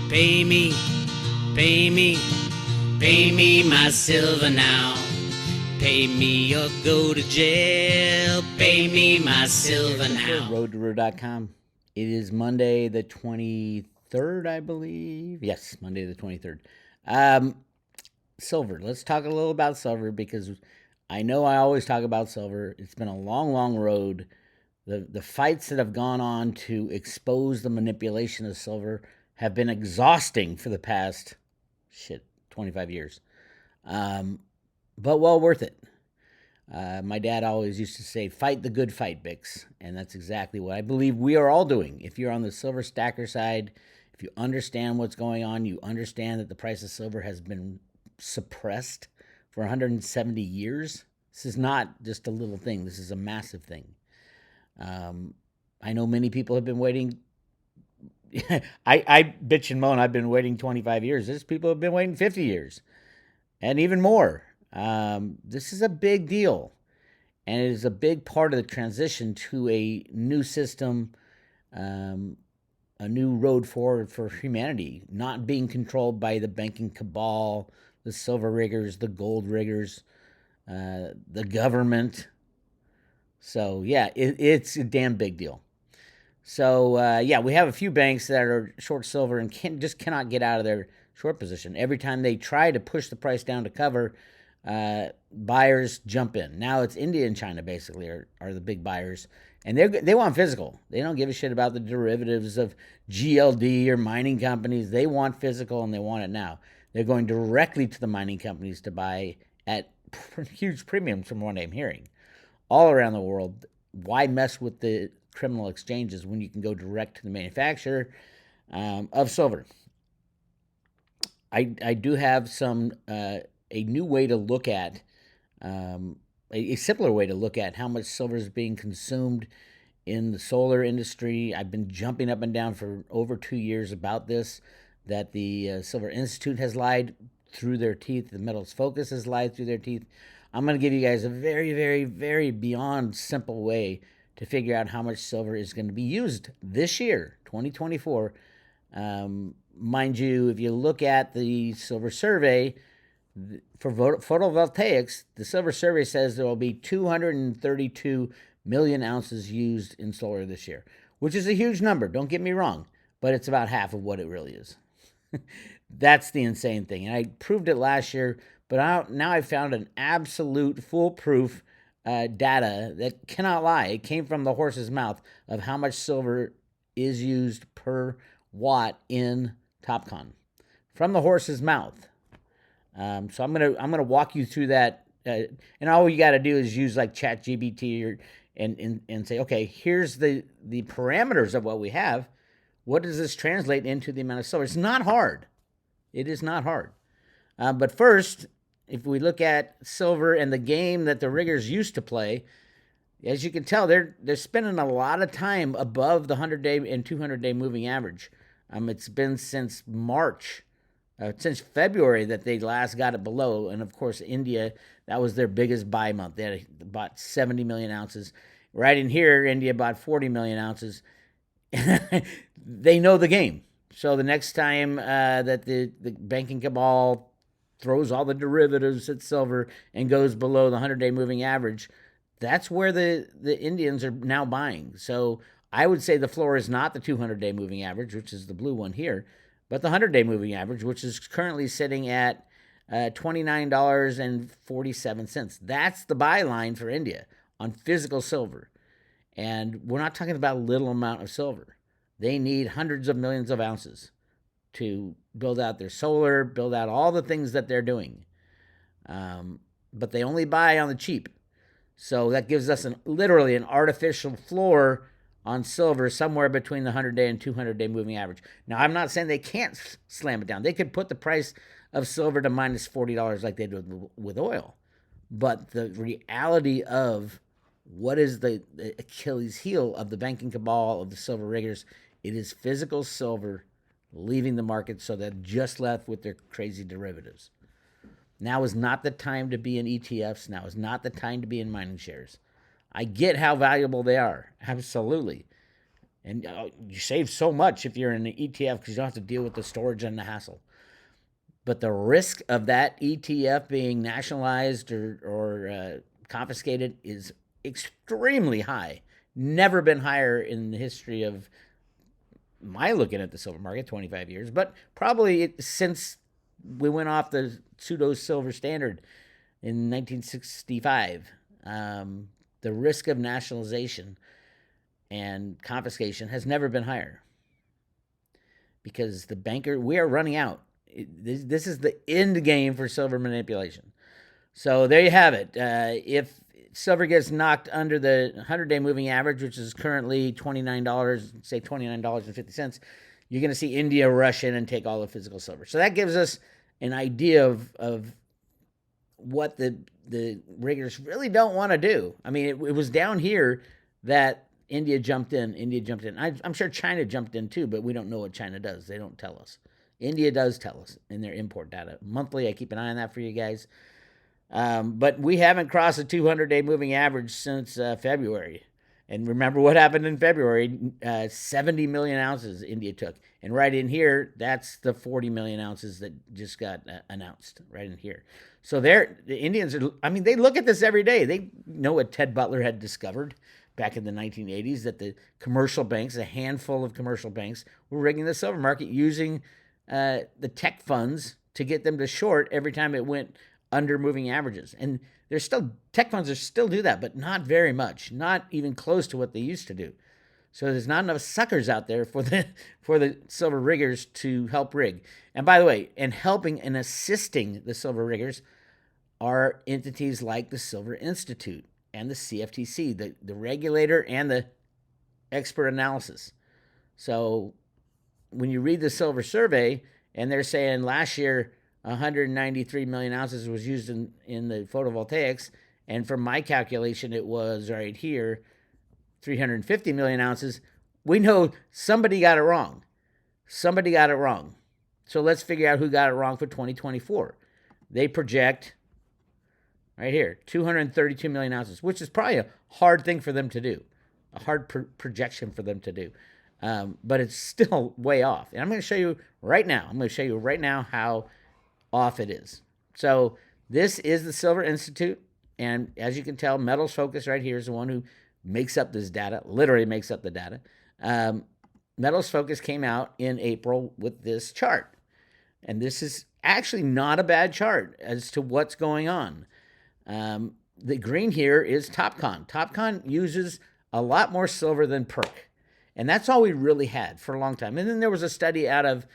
Pay me, pay me, pay me my silver now. Pay me or go to jail. Pay me my silver now. Road2Road.com. It is Monday the 23rd, I believe. Yes, Monday the 23rd. Silver. Let's talk a little about silver because I know I always talk about silver. It's been a long, long road. The fights that have gone on to expose the manipulation of silver have been exhausting for the past 25 years. But well worth it. My dad always used to say, fight the good fight, Bix. And that's exactly what I believe we are all doing. If you're on the silver stacker side, if you understand what's going on, you understand that the price of silver has been suppressed for 170 years. This is not just a little thing. This is a massive thing. I know many people have been waiting. I bitch and moan. I've been waiting 25 years. There's people have been waiting 50 years and even more. This is a big deal, and it is a big part of the transition to a new system, a new road forward for humanity, not being controlled by the banking cabal, the silver riggers, the gold riggers, the government. So, yeah, it's a damn big deal. So, we have a few banks that are short silver and just cannot get out of their short position. Every time they try to push the price down to cover, buyers jump in. Now it's India and China basically are the big buyers, and they want physical. They don't give a shit about the derivatives of GLD or mining companies. They want physical, and they want it now. They're going directly to the mining companies to buy at huge premiums from what I'm hearing. All around the world, why mess with the criminal exchanges when you can go direct to the manufacturer of silver? I do have some a new way to look at a simpler way to look at how much silver is being consumed in the solar industry. I've been jumping up and down for over 2 years about this, that the Silver Institute has lied through their teeth. The Metals Focus has lied through their teeth. I'm going to give you guys a very, very, very beyond simple way to figure out how much silver is going to be used this year, 2024. Mind you, if you look at the silver survey for photovoltaics, the silver survey says there will be 232 million ounces used in solar this year, which is a huge number. Don't get me wrong, but it's about half of what it really is. That's the insane thing. And I proved it last year, but now I've found an absolute foolproof data that cannot lie. It came from the horse's mouth of how much silver is used per watt in Topcon, from the horse's mouth. So I'm gonna walk you through that, and all you got to do is use like ChatGPT and say, okay, here's the parameters of what we have. What does this translate into the amount of silver? It's not hard. It is not hard. But first, if we look at silver and the game that the riggers used to play, as you can tell, they're spending a lot of time above the 100-day and 200-day moving average. It's been since March, since February that they last got it below. And of course, India, that was their biggest buy month. They had bought 70 million ounces. Right in here, India bought 40 million ounces. They know the game. So the next time that the banking cabal throws all the derivatives at silver and goes below the 100-day moving average, that's where the Indians are now buying. So I would say the floor is not the 200-day moving average, which is the blue one here, but the 100-day moving average, which is currently sitting at $29.47. That's the buy line for India on physical silver. And we're not talking about a little amount of silver. They need hundreds of millions of ounces to build out their solar, build out all the things that they're doing. But they only buy on the cheap. So that gives us literally an artificial floor on silver somewhere between the 100-day and 200-day moving average. Now, I'm not saying they can't slam it down. They could put the price of silver to minus $40 like they did with oil. But the reality of what is the Achilles heel of the banking cabal, of the silver riggers, it is physical silver leaving the market, so they're just left with their crazy derivatives. Now is not the time to be in ETFs. Now is not the time to be in mining shares. I get how valuable they are, absolutely. And you save so much if you're in an ETF because you don't have to deal with the storage and the hassle. But the risk of that ETF being nationalized or confiscated is extremely high. Never been higher in the history of my looking at the silver market, 25 years, but probably since we went off the pseudo silver standard in 1965. The risk of nationalization and confiscation has never been higher because we are running out. This is the end game for silver manipulation. So there you have it. If silver gets knocked under the 100-day moving average, which is currently $29, say $29.50, you're going to see India rush in and take all the physical silver. So that gives us an idea of what the riggers really don't want to do. I mean, it was down here that India jumped in. I'm sure China jumped in too, but we don't know what China does. They don't tell us. India does tell us in their import data. Monthly, I keep an eye on that for you guys. But we haven't crossed the 200-day moving average since February. And remember what happened in February? 70 million ounces India took. And right in here, that's the 40 million ounces that just got announced right in here. So the Indians they look at this every day. They know what Ted Butler had discovered back in the 1980s, that the commercial banks, a handful of commercial banks, were rigging the silver market using the tech funds to get them to short every time it went under moving averages. And tech funds still do that, but not very much, not even close to what they used to do. So there's not enough suckers out there for the silver riggers to help rig. And by the way, helping and assisting the silver riggers are entities like the Silver Institute and the CFTC, the regulator and the expert analysis. So when you read the silver survey and they're saying last year 193 million ounces was used in the photovoltaics, and from my calculation it was right here 350 million ounces, we know somebody got it wrong. So let's figure out who got it wrong for 2024. They project right here 232 million ounces, which is probably a hard thing for them to do, a hard projection for them to do. But it's still way off. And I'm going to show you right now how off it is. So this is the Silver Institute. And as you can tell, Metals Focus right here is the one who makes up this data, literally makes up the data. Metals Focus came out in April with this chart. And this is actually not a bad chart as to what's going on. The green here is Topcon. Topcon uses a lot more silver than PERC. And that's all we really had for a long time. And then there was a study out of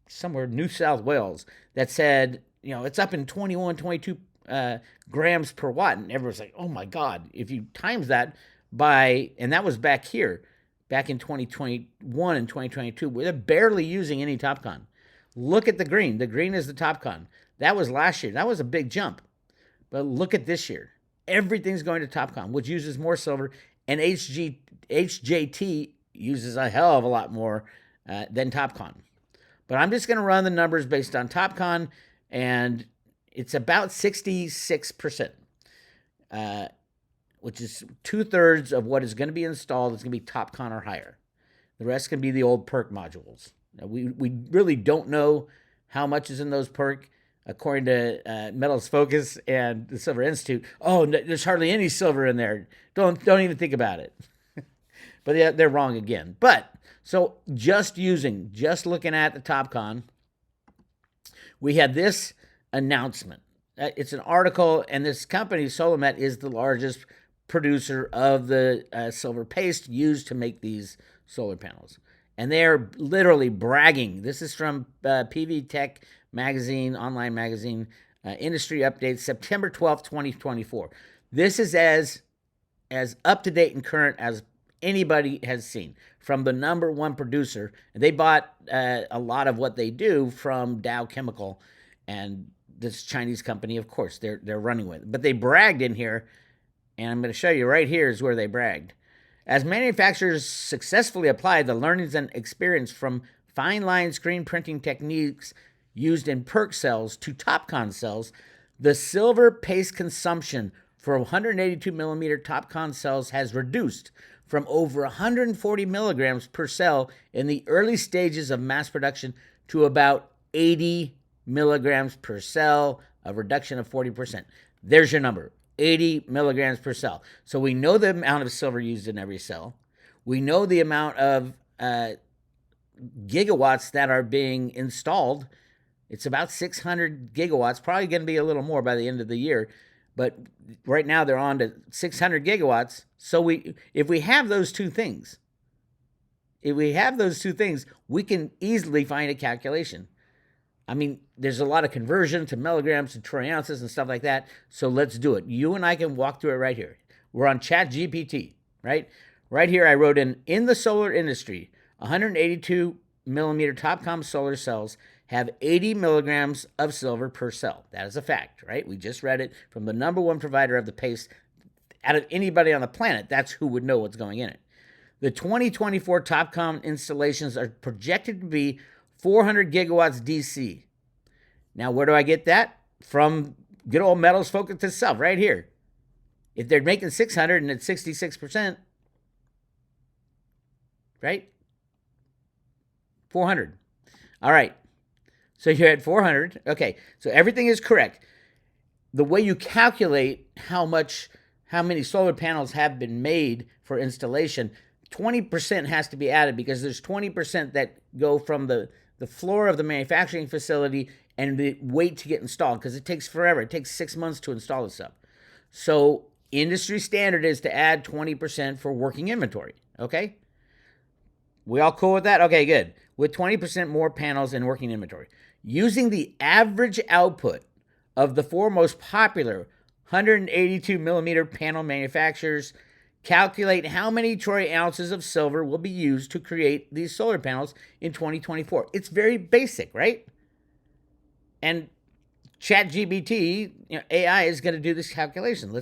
somewhere, New South Wales, that said, it's up in 21, 22 grams per watt. And everyone's like, oh my God, if you times that and that was back here, back in 2021 and 2022, they're barely using any Topcon. Look at the green. The green is the Topcon. That was last year. That was a big jump. But look at this year. Everything's going to Topcon, which uses more silver. And HJT uses a hell of a lot more than Topcon. But I'm just going to run the numbers based on Topcon, and it's about 66%, which is 2/3 of what is going to be installed is going to be Topcon or higher. The rest can be the old PERC modules. Now, we really don't know how much is in those PERC. According to Metals Focus and the Silver Institute, there's hardly any silver in there. Don't even think about it. But they're wrong again. But so just looking at the Topcon, we had this announcement. It's an article, and this company, Solamet, is the largest producer of the silver paste used to make these solar panels. And they're literally bragging. This is from PV Tech magazine, online magazine, industry updates, September 12th, 2024. This is as up to date and current as anybody has seen from the number one producer. And they bought a lot of what they do from Dow Chemical, and this Chinese company, of course, they're running with it. But they bragged in here, and I'm going to show you right here is where they bragged. As manufacturers successfully apply the learnings and experience from fine line screen printing techniques used in PERC cells to Topcon cells, the silver paste consumption for 182 millimeter Topcon cells has reduced from over 140 milligrams per cell in the early stages of mass production to about 80 milligrams per cell, a reduction of 40%. There's your number, 80 milligrams per cell. So we know the amount of silver used in every cell. We know the amount of gigawatts that are being installed. It's about 600 gigawatts, probably going to be a little more by the end of the year. But right now they're on to 600 gigawatts. So if we have those two things, we can easily find a calculation. I mean, there's a lot of conversion to milligrams and troy ounces and stuff like that. So let's do it. You and I can walk through it right here. We're on ChatGPT, right? Right here I wrote in the solar industry, 182 millimeter Topcon solar cells have 80 milligrams of silver per cell. That is a fact, right? We just read it from the number one provider of the paste out of anybody on the planet. That's who would know what's going in it. The 2024 Topcon installations are projected to be 400 gigawatts DC. Now, where do I get that? From good old Metals Focus itself, right here. If they're making 600 and it's 66%, right? 400. All right. So you're at 400. Okay. So everything is correct. The way you calculate how many solar panels have been made for installation, 20% has to be added because there's 20% that go from the floor of the manufacturing facility and the wait to get installed because it takes forever. It takes 6 months to install this stuff. So industry standard is to add 20% for working inventory. Okay? We all cool with that? Okay, good. With 20% more panels in working inventory. Using the average output of the four most popular 182 millimeter panel manufacturers, calculate how many troy ounces of silver will be used to create these solar panels in 2024. It's very basic, right? And ChatGPT, AI is going to do this calculation.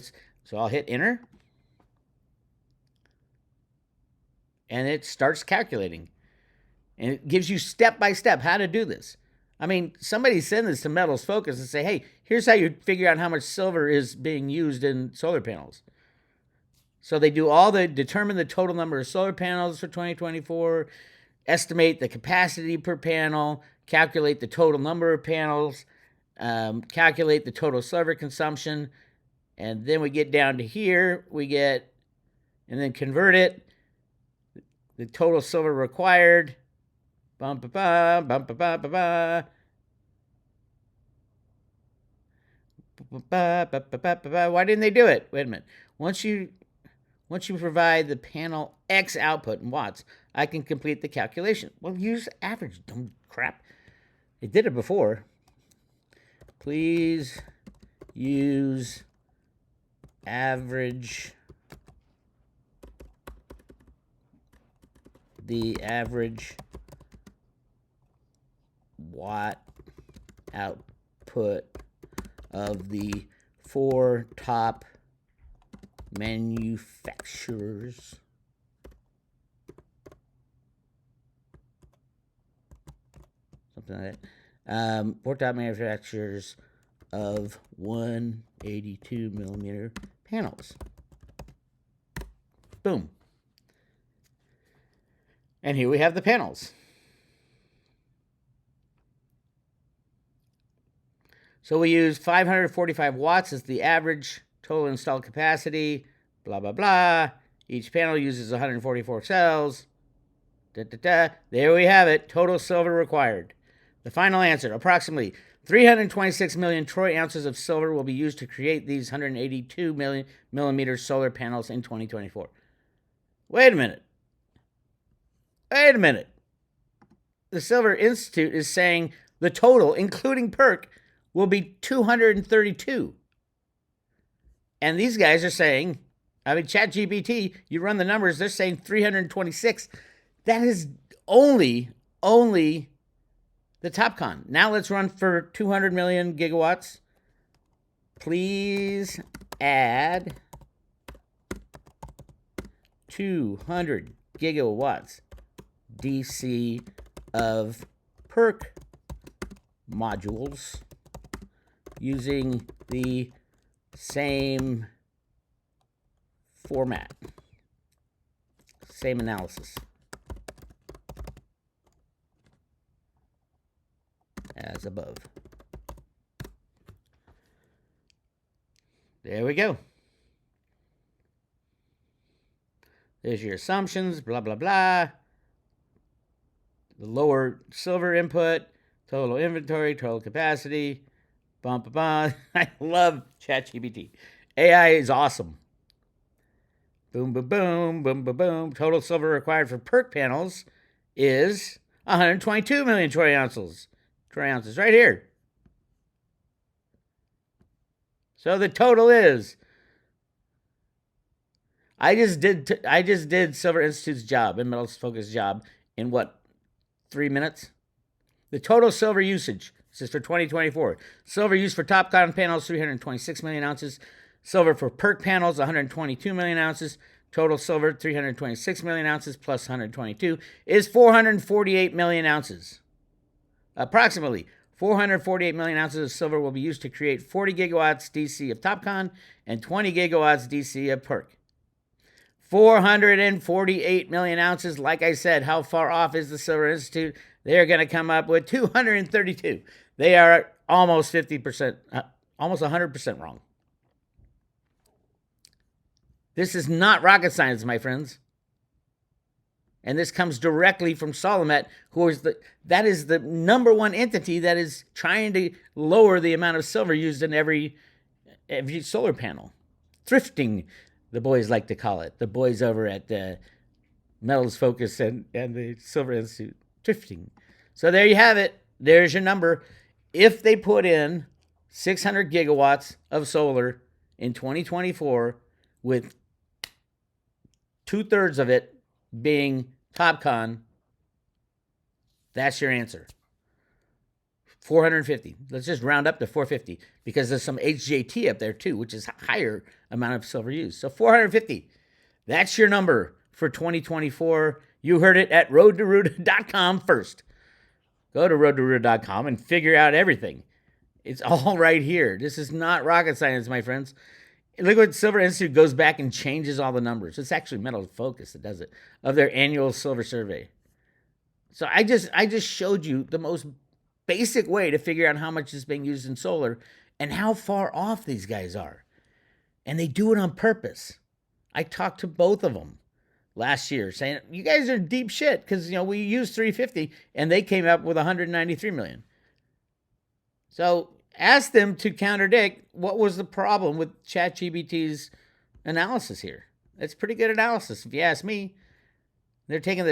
So I'll hit enter. And it starts calculating. And it gives you step by step how to do this. I mean, somebody send this to Metals Focus and say, hey, here's how you figure out how much silver is being used in solar panels. So they do determine the total number of solar panels for 2024, estimate the capacity per panel, calculate the total number of panels, calculate the total silver consumption, and then we get down to here, and then convert it, the total silver required, why didn't they do it? Wait a minute. Once you provide the panel X output in watts, I can complete the calculation. Well, use average. Dumb crap. It did it before. Please use average. The average watt output of the four top manufacturers something like that. Four top manufacturers of 182 millimeter panels. Boom. And here we have the panels. So we use 545 watts as the average total installed capacity, blah, blah, blah. Each panel uses 144 cells. There we have it. Total silver required. The final answer, approximately 326 million troy ounces of silver will be used to create these 182 millimeter solar panels in 2024. Wait a minute. The Silver Institute is saying the total, including PERC, will be 232. And these guys are saying, ChatGPT, you run the numbers, they're saying 326. That is only the Topcon. Now let's run for 200 million gigawatts. Please add 200 gigawatts DC of PERC modules using the same format. Same analysis as above. There we go. There's your assumptions, blah, blah, blah. The lower silver input, total inventory, total capacity, bum, bum, bum. I love ChatGPT. AI is awesome. Boom, boom, boom, boom, boom, boom. Total silver required for PERC panels is 122 million troy ounces. Troy ounces, right here. So the total is. I just did Silver Institute's job and Metals Focus job in what, 3 minutes? The total silver usage. This is for 2024. Silver used for Topcon panels, 326 million ounces. Silver for PERC panels, 122 million ounces. Total silver, 326 million ounces plus 122 is 448 million ounces. Approximately 448 million ounces of silver will be used to create 40 gigawatts DC of Topcon and 20 gigawatts DC of PERC. 448 million ounces. Like I said, how far off is the Silver Institute? They're going to come up with 232. They are almost 50%, almost 100% wrong. This is not rocket science, my friends. And this comes directly from Solomet, that is the number one entity that is trying to lower the amount of silver used in every solar panel. Thrifting, the boys like to call it. The boys over at Metals Focus and the Silver Institute. Thrifting. So there you have it. There's your number. If they put in 600 gigawatts of solar in 2024 with 2/3 of it being Topcon, that's your answer. 450. Let's just round up to 450 because there's some HJT up there too, which is a higher amount of silver used. So 450. That's your number for 2024. You heard it at roadtoruta.com first. Go to roadtoruta.com and figure out everything. It's all right here. This is not rocket science, my friends. Liquid Silver Institute goes back and changes all the numbers. It's actually Metals Focus that does it, of their annual silver survey. So I just showed you the most basic way to figure out how much is being used in solar and how far off these guys are. And they do it on purpose. I talked to both of them last year saying, you guys are deep shit because, we used 350 and they came up with 193 million. So ask them to contradict what was the problem with ChatGPT's analysis here. It's pretty good analysis, if you ask me. They're taking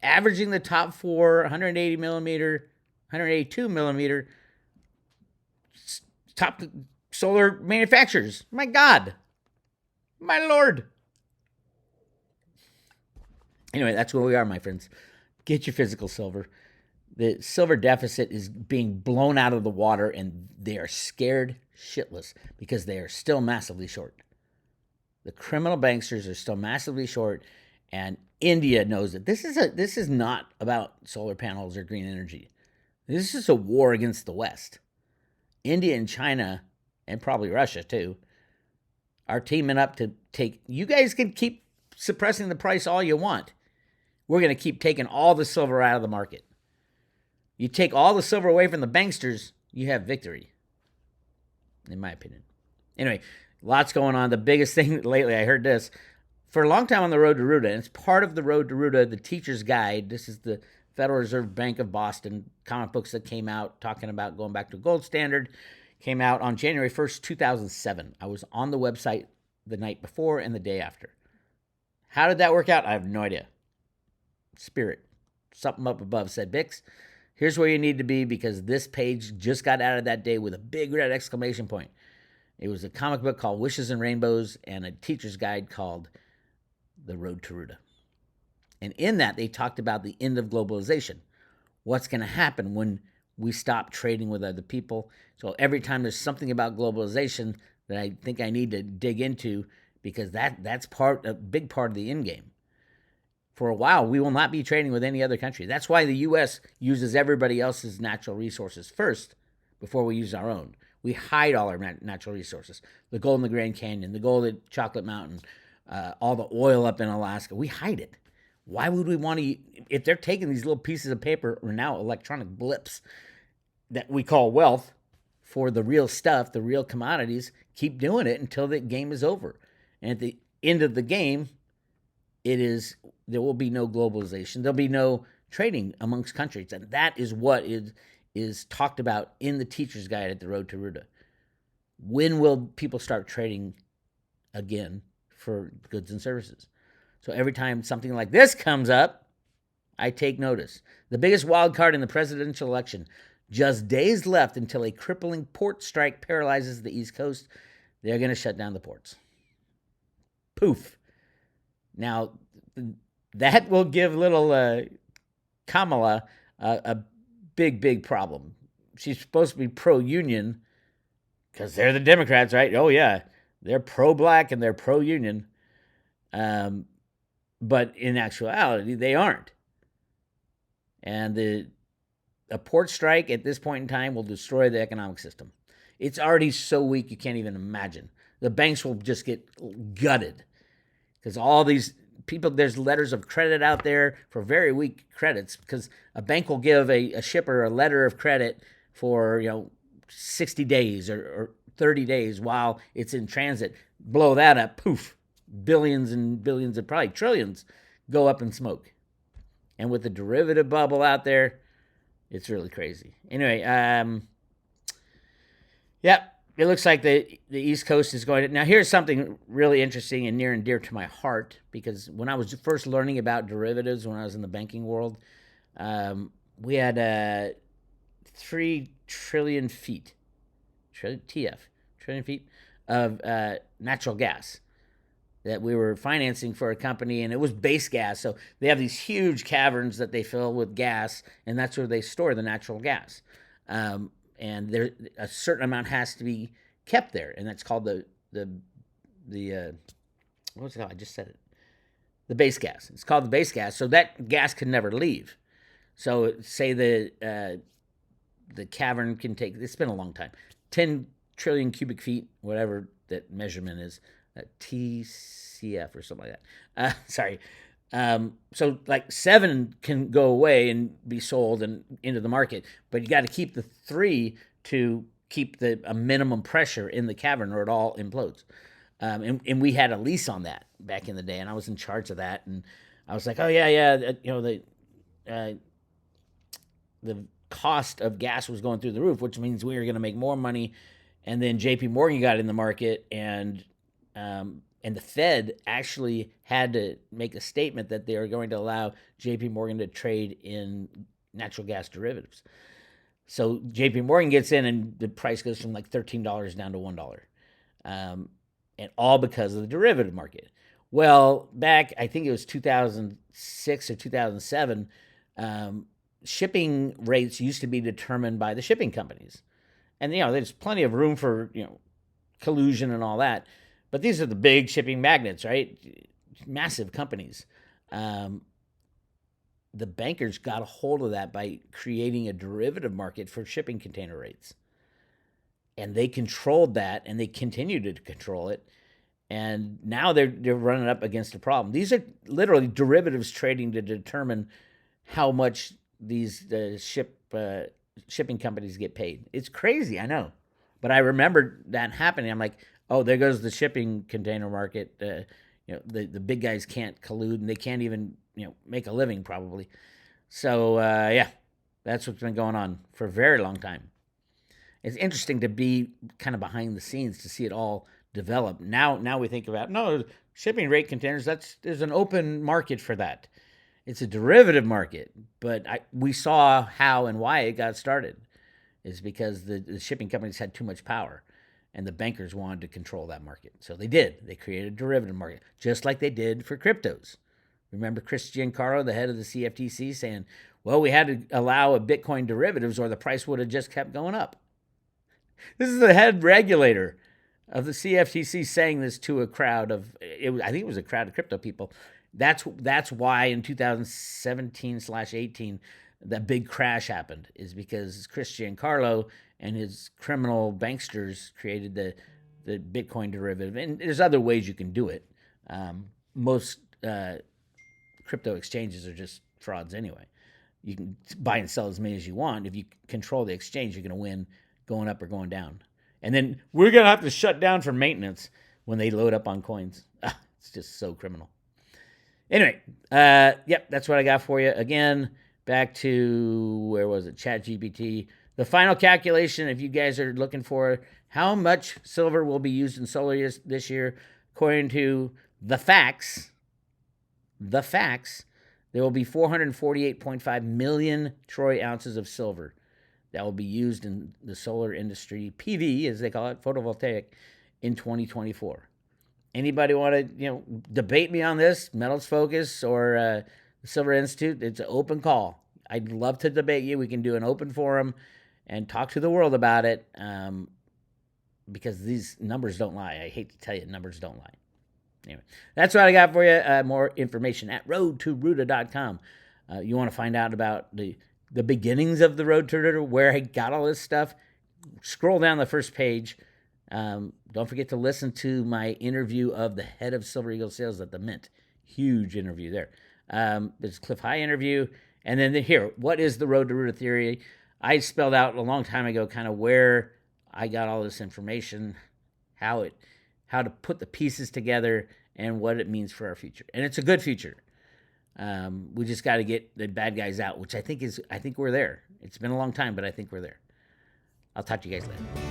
averaging the top four 180 millimeter, 182 millimeter top solar manufacturers. My God. My Lord. Anyway, that's where we are, my friends. Get your physical silver. The silver deficit is being blown out of the water, and they are scared shitless because they are still massively short. The criminal banksters are still massively short, and India knows it. This is not about solar panels or green energy. This is a war against the West. India and China, and probably Russia too, are teaming up to take. You guys can keep suppressing the price all you want. We're going to keep taking all the silver out of the market. You take all the silver away from the banksters, you have victory, in my opinion. Anyway, lots going on. The biggest thing lately, I heard this. For a long time on the Road to Ruta, and it's part of the Road to Ruta, the Teacher's Guide. This is the Federal Reserve Bank of Boston comic books that came out talking about going back to gold standard. Came out on January 1st, 2007. I was on the website the night before and the day after. How did that work out? I have no idea. Spirit. Something up above said, Bix, here's where you need to be because this page just got added that day with a big red exclamation point. It was a comic book called Wishes and Rainbows and a teacher's guide called The Road to Ruta. And in that, they talked about the end of globalization. What's going to happen when we stop trading with other people? So every time there's something about globalization that I think I need to dig into because that's a big part of the end game. For a while, we will not be trading with any other country. That's why the U.S. uses everybody else's natural resources first before we use our own. We hide all our natural resources. The gold in the Grand Canyon, the gold at Chocolate Mountain, all the oil up in Alaska. We hide it Why would we want to, if they're taking these little pieces of paper or now electronic blips that we call wealth for the real stuff, the real commodities, keep doing it until the game is over. And at the end of the game, there will be no globalization. There'll be no trading amongst countries. And that is what is talked about in the teacher's guide at the Road to Ruta. When will people start trading again for goods and services? So every time something like this comes up, I take notice. The biggest wild card in the presidential election. Just days left until a crippling port strike paralyzes the East Coast. They're going to shut down the ports. Poof. Now, that will give little Kamala a big, big problem. She's supposed to be pro-union because they're the Democrats, right? Oh, yeah. They're pro-black and they're pro-union. But in actuality, they aren't. And a port strike at this point in time will destroy the economic system. It's already so weak you can't even imagine. The banks will just get gutted because all these people, there's letters of credit out there for very weak credits because a bank will give a shipper a letter of credit for 60 days or 30 days while it's in transit. Blow that up, poof, billions and billions and probably trillions go up in smoke. And with the derivative bubble out there, it's really crazy. Anyway, it looks like the East Coast is going to... Now, here's something really interesting and near and dear to my heart, because when I was first learning about derivatives, when I was in the banking world, we had 3 trillion feet, trillion feet of natural gas that we were financing for a company, and it was base gas. So they have these huge caverns that they fill with gas, and that's where they store the natural gas. And there a certain amount has to be kept there, and that's called the what's it called? I just said it. The base gas. It's called the base gas. So that gas can never leave. So say the cavern can take. It's been a long time. 10 trillion cubic feet, whatever that measurement is, TCF or something like that. Sorry. So like 7 can go away and be sold and into the market, but you got to keep the 3 to keep a minimum pressure in the cavern, or it all implodes. And we had a lease on that back in the day, and I was in charge of that, and I was like, oh yeah, the cost of gas was going through the roof, which means we were going to make more money. And then J.P. Morgan got in the market, and the Fed actually had to make a statement that they are going to allow J.P. Morgan to trade in natural gas derivatives. So J.P. Morgan gets in, and the price goes from like $13 down to $1, and all because of the derivative market. Well, back, I think it was 2006 or 2007, shipping rates used to be determined by the shipping companies. And, there's plenty of room for, collusion and all that. But these are the big shipping magnates, right? Massive companies. The bankers got a hold of that by creating a derivative market for shipping container rates. And they controlled that, and they continue to control it. And now they're running up against a problem. These are literally derivatives trading to determine how much these shipping companies get paid. It's crazy, I know. But I remember that happening. I'm like, oh, there goes the shipping container market. The big guys can't collude, and they can't even make a living probably. So that's what's been going on for a very long time. It's interesting to be kind of behind the scenes to see it all develop. Now we think about shipping rate containers. There's an open market for that. It's a derivative market, but we saw how and why it got started. Is because the shipping companies had too much power, and the bankers wanted to control that market. So they did. They created a derivative market, just like they did for cryptos. Remember Chris Giancarlo, the head of the CFTC, saying, well, we had to allow a Bitcoin derivatives or the price would have just kept going up. This is the head regulator of the CFTC saying this to a crowd of, I think it was a crowd of crypto people. That's why in 2017/18, that big crash happened, is because Chris Giancarlo and his criminal banksters created the Bitcoin derivative. And there's other ways you can do it. Most crypto exchanges are just frauds anyway. You can buy and sell as many as you want. If you control the exchange, you're going to win going up or going down. And then we're going to have to shut down for maintenance when they load up on coins. It's just so criminal. Anyway, yep, that's what I got for you. Again, back to, where was it? ChatGPT. The final calculation, if you guys are looking for how much silver will be used in solar this year, according to the facts, there will be 448.5 million troy ounces of silver that will be used in the solar industry, PV, as they call it, photovoltaic, in 2024. Anybody want to, debate me on this, Metals Focus or the Silver Institute? It's an open call. I'd love to debate you. We can do an open forum and talk to the world about it, because these numbers don't lie. I hate to tell you, numbers don't lie. Anyway, that's what I got for you. More information at roadtoruta.com. You want to find out about the beginnings of the Road to Ruta, where I got all this stuff, scroll down the first page. Don't forget to listen to my interview of the head of Silver Eagle Sales at the Mint. Huge interview there. There's a Cliff High interview. And then here, what is the Road to Ruta theory? I spelled out a long time ago kind of where I got all this information, how to put the pieces together, and what it means for our future. And it's a good future. We just got to get the bad guys out, which I think we're there. It's been a long time, but I think we're there. I'll talk to you guys later.